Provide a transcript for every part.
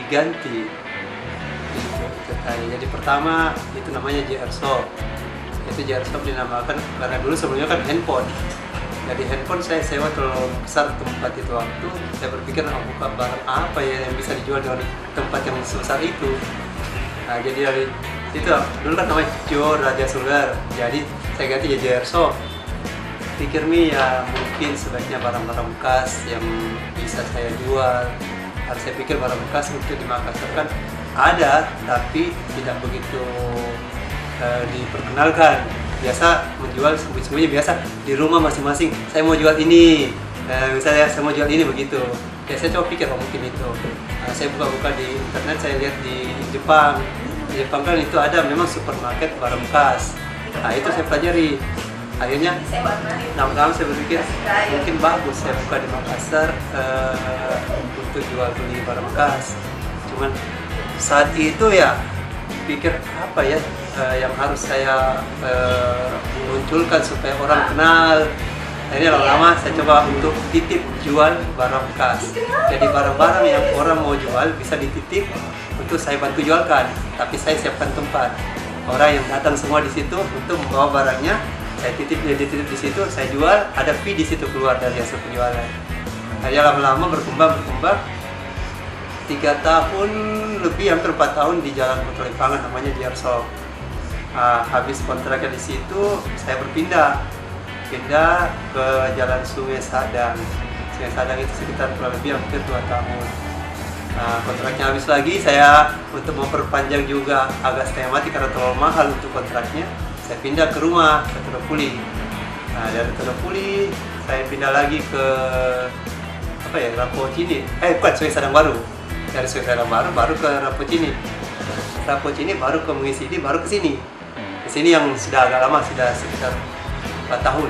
diganti. Jadi pertama itu namanya JR Shop. Itu JR Shop dinamakan karena dulu sebelumnya kan handphone. Jadi handphone saya sewa terlalu besar tempat itu waktu. Saya berpikir buka barang apa ya yang bisa dijual dengan tempat yang sebesar itu. Nah, jadi dari itu dulu kan namanya Jo Raja Sugar. Jadi saya ganti jadi JR Shop. Pikir nih ya mungkin sebaiknya barang-barang bekas yang bisa saya jual. Harus saya pikir barang bekas untuk di Makassar kan ada, tapi tidak begitu diperkenalkan. Biasa menjual sembunyi-sembunyi, biasa di rumah masing-masing. Saya mau jual ini, misalnya saya mau jual ini begitu. Ya saya coba pikir mungkin itu. Saya buka-buka di internet, saya lihat di Jepang. Di Jepang kan itu ada memang supermarket barang bekas. Nah itu saya pelajari. Akhirnya lama-lama saya berpikir mungkin bagus saya buka di Makassar untuk jual beli barang bekas. Cuman saat itu ya pikir apa ya yang harus saya munculkan supaya orang kenal. Akhirnya lama-lama saya coba untuk titip jual barang bekas. Jadi barang-barang yang orang mau jual bisa dititip untuk saya bantu jualkan. Tapi saya siapkan tempat. Orang yang datang semua di situ untuk membawa barangnya, saya dititip di situ, saya jual, ada fee di situ keluar dari hasil penjualan. Akhirnya lama-lama berkembang. 3 tahun lebih, hampir 4 tahun di Jalan Putra Lipangan namanya JR Shop. Habis kontraknya di situ, saya pindah ke Jalan Sungai Sadang. Sungai Sadang itu sekitar kurang lebih hampir 2 tahun. Kontraknya habis lagi, saya untuk memperpanjang juga agak setengah mati karena terlalu mahal untuk kontraknya. Saya pindah ke rumah, ke Todopuli. Dari Todopuli, saya pindah lagi ke Rapocini. Bukan, Sungai Sadang Baru. Dari Sungai Sadang baru ke Rapocini. Rapocini baru ke Mengisidi, baru ke sini. Ke sini yang sudah agak lama, sudah sekitar 4 tahun.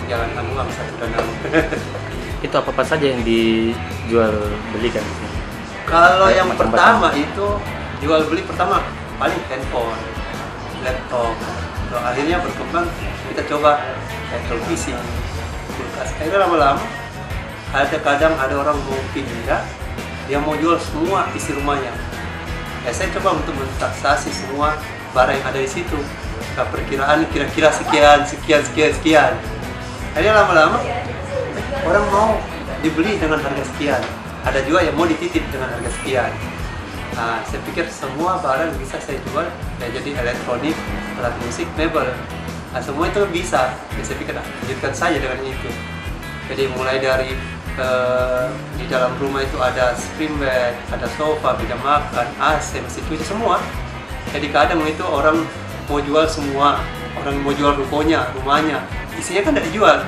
Jalan Amuang 126. Itu apa saja yang dijual belikan di sini? Kalau yang pertama itu jual beli pertama paling handphone, laptop. Lalu akhirnya berkembang kita coba televisi, kulkas. Akhirnya lama-lama kadang ada orang mau pindah, dia mau jual semua isi rumahnya. Saya coba untuk mentaksasi semua barang yang ada di situ. Perkiraan kira-kira sekian. Akhirnya lama-lama orang mau dibeli dengan harga sekian. Ada juga yang mau dititip dengan harga sekian. Saya pikir semua barang bisa saya jual, ya jadi elektronik, alat musik, mebel. Semua itu bisa. Saya pikir lanjutkan saja dengan itu. Jadi mulai dari di dalam rumah itu ada spring bed, ada sofa, meja makan, AC, mesin cuci, semua. Jadi kadang itu orang mau jual semua, orang mau jual rukonya, rumahnya, isinya kan tidak dijual.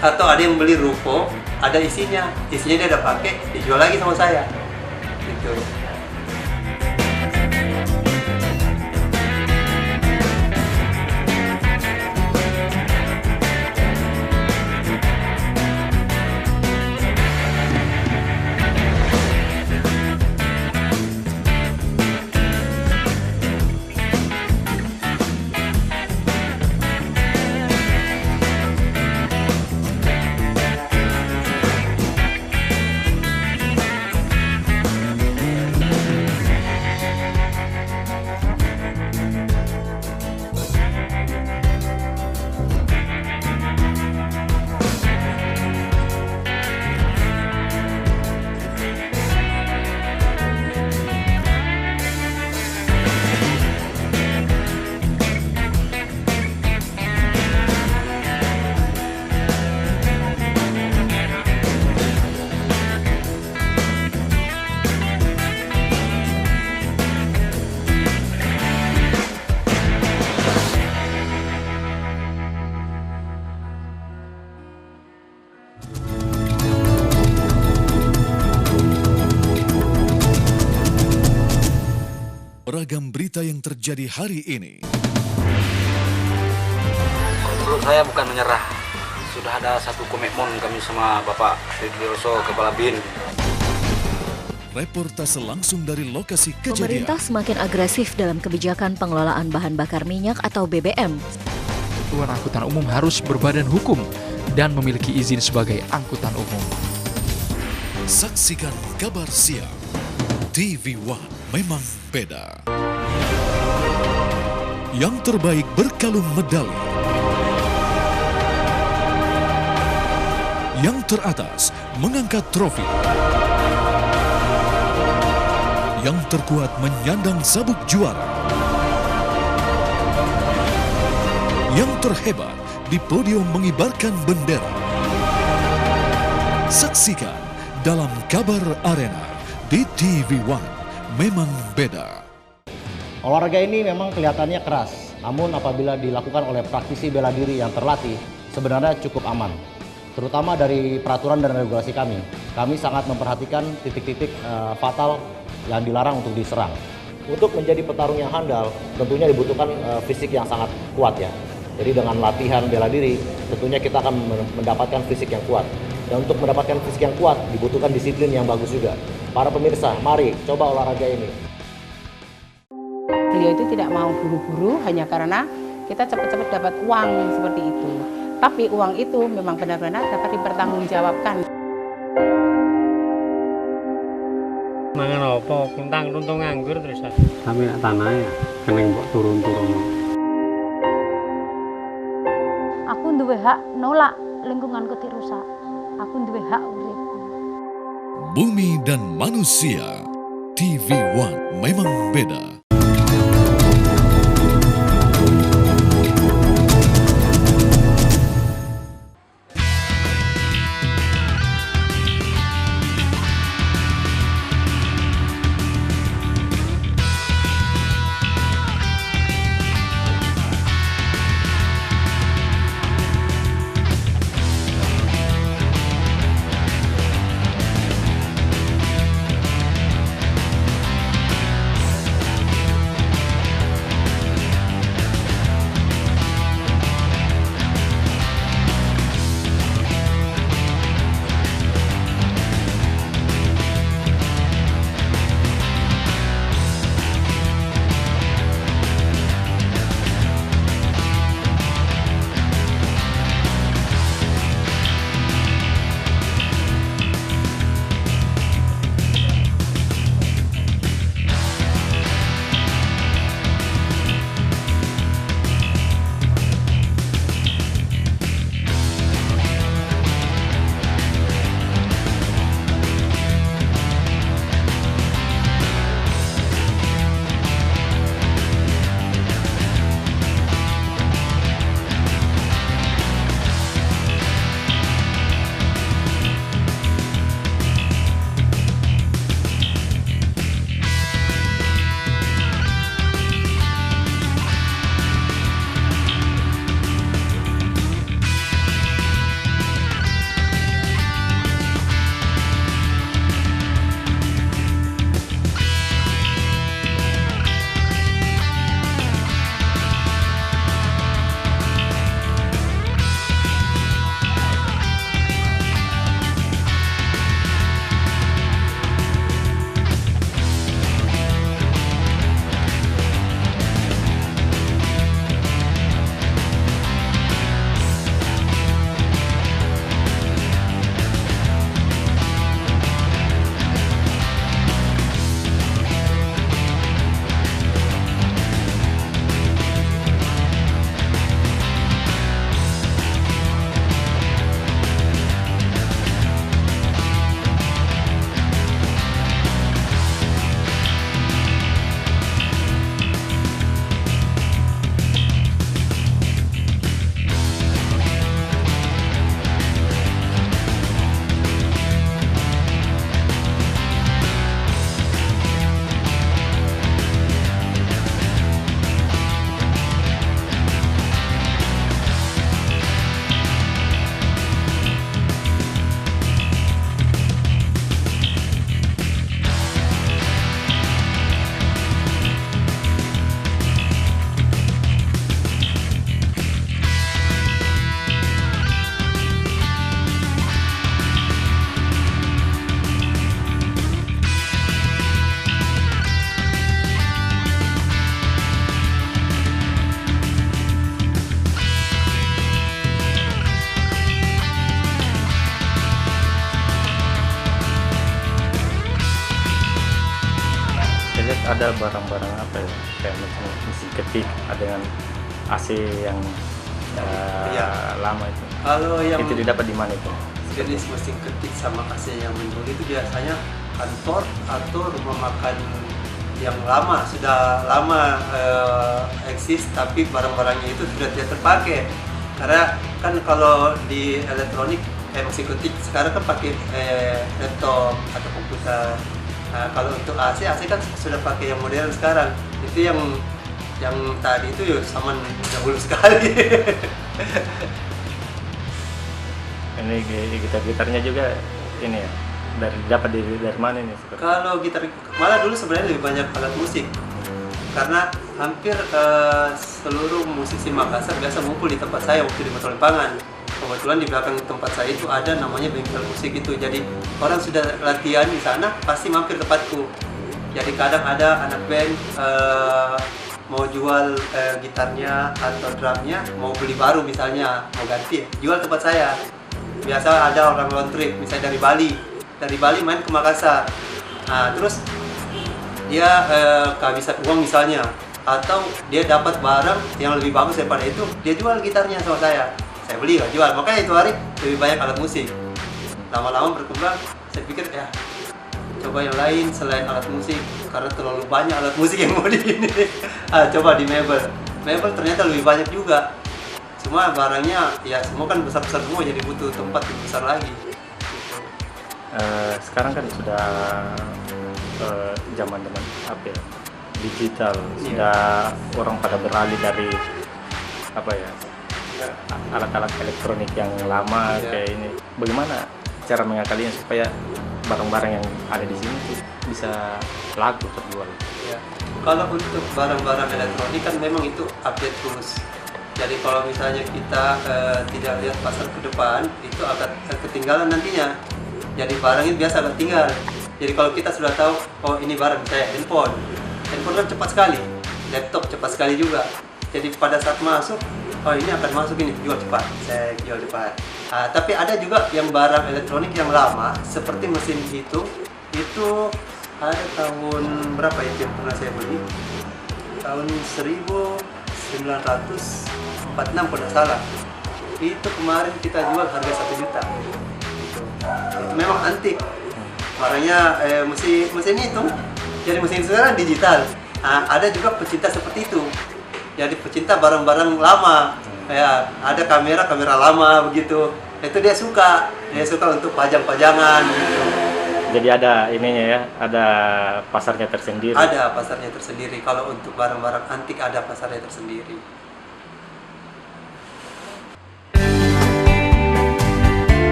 Atau ada yang beli ruko, ada isinya dia udah pakai, dijual lagi sama saya. Gitu. Beragam berita yang terjadi hari ini. Menurut saya bukan menyerah. Sudah ada satu komitmen kami sama Bapak Ridioso, Kepala BIN. Reportase langsung dari lokasi kejadian. Pemerintah semakin agresif dalam kebijakan pengelolaan bahan bakar minyak atau BBM. Satuan angkutan umum harus berbadan hukum dan memiliki izin sebagai angkutan umum. Saksikan kabar siang. TV One memang beda. Yang terbaik berkalung medali. Yang teratas mengangkat trofi. Yang terkuat menyandang sabuk juara. Yang terhebat di podium mengibarkan bendera. Saksikan dalam Kabar Arena di TV One memang beda. Olahraga ini memang kelihatannya keras, namun apabila dilakukan oleh praktisi bela diri yang terlatih, sebenarnya cukup aman. Terutama dari peraturan dan regulasi kami sangat memperhatikan titik-titik fatal yang dilarang untuk diserang. Untuk menjadi petarung yang handal, tentunya dibutuhkan fisik yang sangat kuat ya. Jadi dengan latihan bela diri, tentunya kita akan mendapatkan fisik yang kuat. Dan untuk mendapatkan fisik yang kuat, dibutuhkan disiplin yang bagus juga. Para pemirsa, mari coba olahraga ini. Beliau itu tidak mau buru-buru hanya karena kita cepat-cepat dapat uang seperti itu. Tapi uang itu memang benar-benar dapat dipertanggungjawabkan. Mangan apa? Kuntang runtung nganggur terus. Kami nak tanah ya, keneng kok turun-turun. Aku duwe hak nolak lingkunganku dirusak. Aku duwe hak urip. Bumi dan manusia. TV One memang beda. ada barang-barang apa ya, kayak mesin ketik dengan AC yang lama itu. Kalau yang itu didapat di mana itu? jenis mesin ketik sama AC yang menurut itu biasanya kantor atau rumah makan yang lama, sudah lama eksis tapi barang-barangnya itu sudah tidak terpakai. Karena kan kalau di elektronik mesin ketik sekarang kan pakai laptop atau komputer. Nah, kalau untuk AC kan sudah pakai yang modern sekarang. Itu yang tadi itu ya sama dahulu sekali. Ini gitarnya juga ini ya, dapat dari mana ini? Kalau gitar malah dulu sebenarnya lebih banyak alat musik. Karena hampir seluruh musisi Makassar biasa ngumpul di tempat saya waktu di Motor Lempangan. Kebetulan di belakang tempat saya itu ada namanya bengkel musik itu. Jadi orang sudah latihan di sana pasti mampir tempatku. Jadi kadang ada anak band mau jual gitarnya atau drumnya, mau beli baru misalnya, mau ganti, jual tempat saya. Biasa ada orang road trip, misalnya dari Bali main ke Makassar. Nah, terus dia kehabisan uang misalnya, atau dia dapat barang yang lebih bagus daripada itu, dia jual gitarnya sama saya beli, jual. Makanya itu hari lebih banyak alat musik. Lama-lama berkembang, saya pikir ya coba yang lain selain alat musik, karena terlalu banyak alat musik yang mau di ini. Coba di mebel ternyata lebih banyak juga. Cuma barangnya ya semua kan besar-besar semua, jadi butuh tempat yang besar lagi. Sekarang kan sudah zaman apa ya, digital, sudah orang pada beralih dari apa ya, alat-alat elektronik yang lama kayak ini. Bagaimana cara mengakalinya supaya barang-barang yang ada di sini tuh bisa laku terjual? Ya. Kalau untuk barang-barang elektronik kan memang itu update terus. Jadi kalau misalnya kita tidak lihat pasar ke depan, itu akan ketinggalan nantinya. Jadi barang itu biasa akan tinggal. Jadi kalau kita sudah tahu, oh ini barang saya handphone kan cepat sekali, laptop cepat sekali juga. Jadi pada saat masuk, oh ini akan masuk ini, jual cepat, saya jual cepat. Tapi ada juga yang barang elektronik yang lama, seperti mesin itu ada tahun berapa ya yang pernah saya beli? Tahun 1946 kalau tidak salah. Itu kemarin kita jual harga 1 juta. Itu memang antik. Barangnya mesin itu, jadi mesin sekarang digital. Ada juga pecinta seperti itu. Jadi pecinta barang-barang lama, ya ada kamera lama begitu. Itu dia suka untuk pajang-pajangan gitu. Jadi ada ininya ya, ada pasarnya tersendiri. Ada pasarnya tersendiri. Kalau untuk barang-barang antik ada pasarnya tersendiri.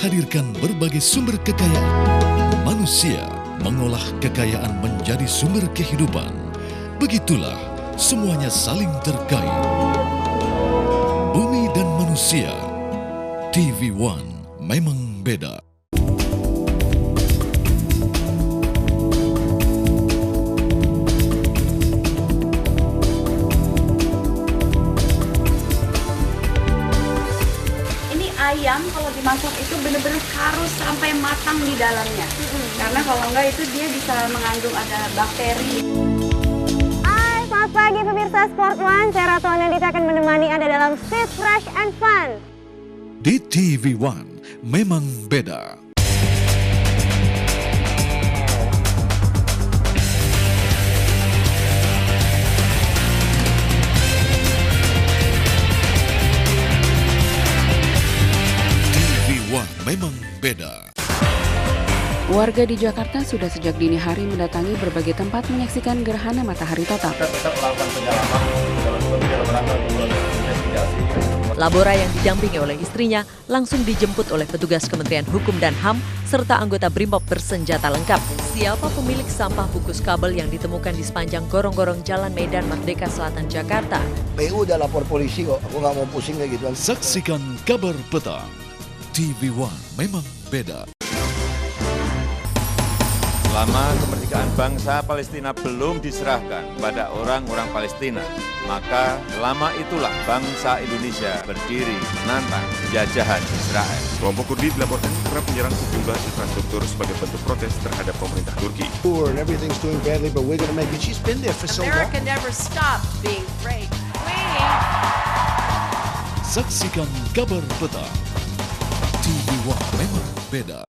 menghadirkan berbagai sumber kekayaan. Manusia mengolah kekayaan menjadi sumber kehidupan. Begitulah semuanya saling terkait. Bumi dan manusia, TV One memang beda. masuk itu benar-benar harus sampai matang di dalamnya. Karena kalau enggak itu dia bisa mengandung ada bakteri. Hai, selamat pagi pemirsa Sport One. Saya Ratu Anandita akan menemani Anda dalam Fit, Fresh, and Fun. Di TV One memang beda. Memang beda. Warga di Jakarta sudah sejak dini hari mendatangi berbagai tempat menyaksikan gerhana matahari total. Labora yang didampingi oleh istrinya langsung dijemput oleh petugas Kementerian Hukum dan HAM serta anggota Brimob bersenjata lengkap. Siapa pemilik sampah bungkus kabel yang ditemukan di sepanjang gorong-gorong Jalan Medan Merdeka Selatan, Jakarta? PU udah lapor polisi kok, aku nggak mau pusing kayak gitu. Saksikan kabar petang. TV One memang beda. Selama kemerdekaan bangsa Palestina belum diserahkan pada orang-orang Palestina, maka lama itulah bangsa Indonesia berdiri menantang jajahan Israel. Kelompok Kurdi dilaporkan kerap menyerang sejumlah infrastruktur sebagai bentuk protes terhadap pemerintah Turki. Everything's doing badly, but we're going to make it. She's been there for so long. America never stopped being great. Saksikan kabar petang. TV One memang beda.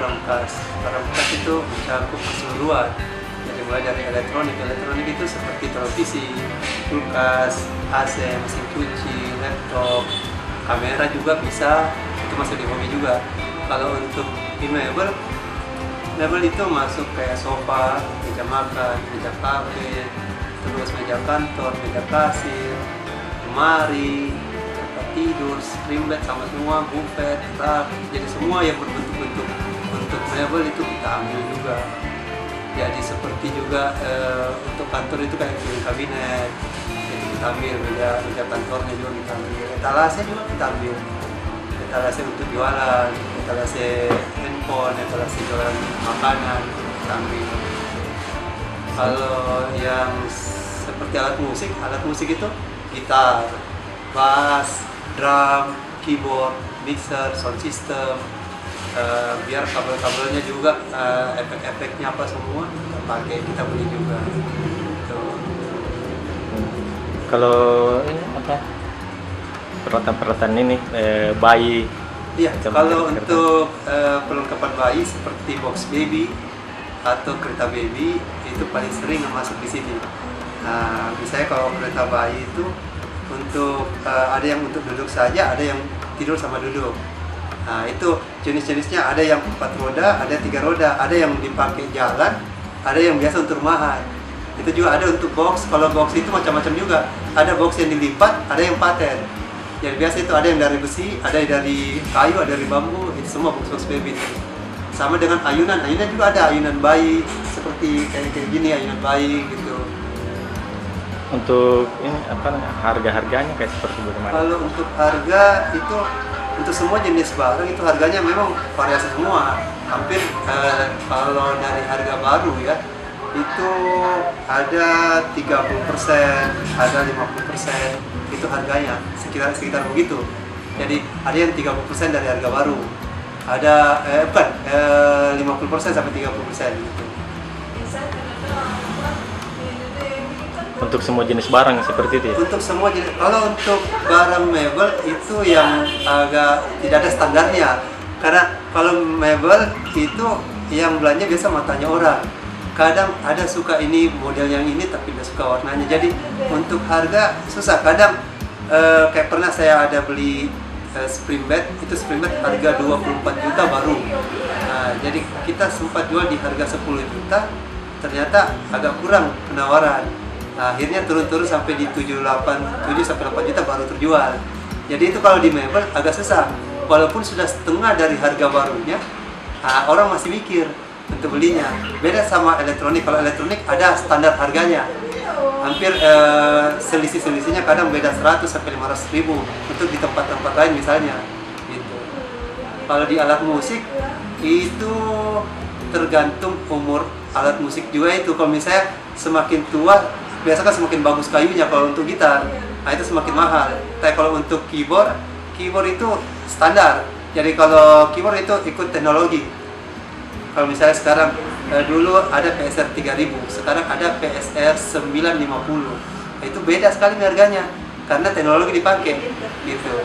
barang bekas itu mencakup keseluruhan. Jadi mulai dari elektronik itu seperti televisi, kulkas, AC, mesin cuci, laptop, kamera juga bisa, itu masuk di hobi juga. Kalau untuk di mebel itu masuk kayak sofa, meja makan, meja kafe, terus meja kantor, meja kasir, lemari, tempat tidur, spring bed sama semua, buffet, rak, jadi semua yang berbentuk-bentuk untuk mebel itu kita ambil juga. Jadi seperti juga untuk kantor itu kayak kabinet, jadi kita ambil meja kantornya juga kita ambil, etalase juga kita ambil, etalase untuk jualan, etalase handphone, etalase jualan makanan kita ambil. Kalau yang seperti alat musik itu gitar, bass, drum, keyboard, mixer, sound system, biar kabel-kabelnya juga efek-efeknya apa semua kita pakai, kita beli juga. Gitu. Kalau ini apa peralatan-peralatan ini bayi? Iya, kalau untuk perlengkapan bayi seperti box baby atau kereta baby itu paling sering masuk di sini. Nah, misalnya kalau kereta bayi itu untuk ada yang untuk duduk saja, ada yang tidur sama duduk. Nah, itu jenis-jenisnya ada yang 4 roda, ada 3 roda, ada yang dipakai jalan, ada yang biasa untuk rumahan. Itu juga ada untuk box. Kalau box itu macam-macam juga. Ada box yang dilipat, ada yang paten. Yang biasa itu ada yang dari besi, ada yang dari kayu, ada dari bambu. Itu semua box baby itu. Sama dengan ayunan juga ada ayunan bayi seperti kayak gini, ayunan bayi gitu. Untuk ini apa harga-harganya kayak seperti bagaimana? Kalau untuk harga itu untuk semua jenis barang itu harganya memang variasi semua. Hampir kalau dari harga baru ya itu ada 30%, ada 50%, itu harganya sekitar begitu. Jadi ada yang 30% dari harga baru, ada 50% sampai 30% gitu. Untuk semua jenis barang seperti itu ya? Untuk semua jenis, kalau untuk barang mebel itu yang agak tidak ada standarnya. Karena kalau mebel itu yang belanja biasa matanya orang. Kadang ada suka ini model yang ini tapi tidak suka warnanya. Jadi untuk harga susah. Kadang kayak pernah saya ada beli spring bed, itu spring bed harga 24 juta baru. Nah, jadi kita sempat jual di harga 10 juta, ternyata agak kurang penawaran. Nah, akhirnya turun-turun sampai di 7 sampai 8 juta baru terjual. Jadi itu kalau di mebel agak susah. Walaupun sudah setengah dari harga barunya, orang masih mikir untuk belinya. Beda sama elektronik. Kalau elektronik ada standar harganya. Hampir selisih-selisihnya kadang beda 100 sampai 500 ribu untuk di tempat-tempat lain misalnya. Gitu. Kalau di alat musik itu tergantung umur alat musik juga itu. Kalau misalnya semakin tua biasa kan semakin bagus kayunya kalau untuk gitar, nah itu semakin mahal. Tapi kalau untuk keyboard itu standar. Jadi kalau keyboard itu ikut teknologi. Kalau misalnya sekarang dulu ada PSR 3000, sekarang ada PSR 950. Nah, itu beda sekali harganya karena teknologi dipakai gitu.